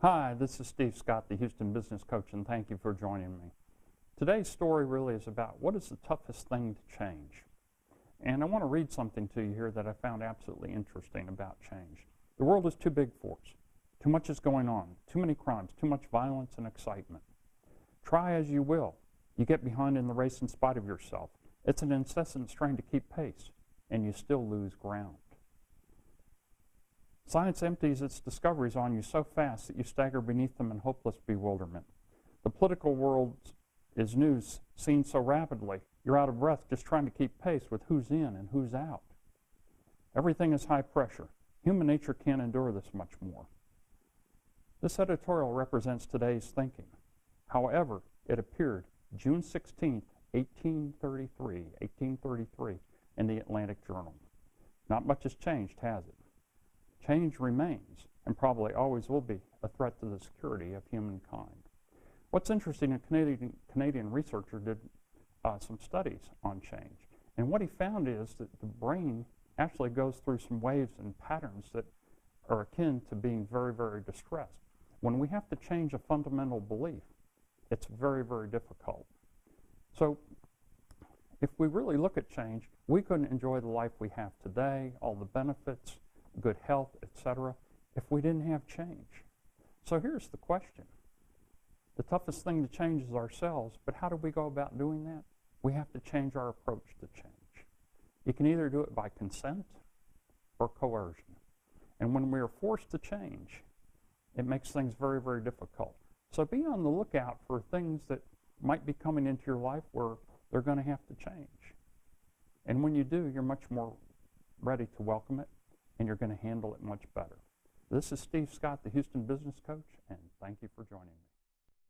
Hi, this is Steve Scott, the Houston Business Coach, and thank you for joining me. Today's story really is about what is the toughest thing to change. And I want to read something to you here that I found absolutely interesting about change. The world is too big for us. Too much is going on. Too many crimes, too much violence and excitement. Try as you will. You get behind in the race in spite of yourself. It's an incessant strain to keep pace, and you still lose ground. Science empties its discoveries on you so fast that you stagger beneath them in hopeless bewilderment. The political world is news seen so rapidly, you're out of breath just trying to keep pace with who's in and who's out. Everything is high pressure. Human nature can't endure this much more. This editorial represents today's thinking. However, it appeared June 16, 1833, in the Atlantic Journal. Not much has changed, has it? Change remains, and probably always will be, a threat to the security of humankind. What's interesting, a Canadian researcher did some studies on change, and what he found is that the brain actually goes through some waves and patterns that are akin to being very, very distressed. When we have to change a fundamental belief, it's very, very difficult. So if we really look at change, we couldn't enjoy the life we have today, all the benefits, good health, etc., if we didn't have change. So here's the question. The toughest thing to change is ourselves, but how do we go about doing that? We have to change our approach to change. You can either do it by consent or coercion. And when we are forced to change, it makes things very, very difficult. So be on the lookout for things that might be coming into your life where they're going to have to change. And when you do, you're much more ready to welcome it, and you're going to handle it much better. This is Steve Scott, the Houston Business Coach, and thank you for joining me.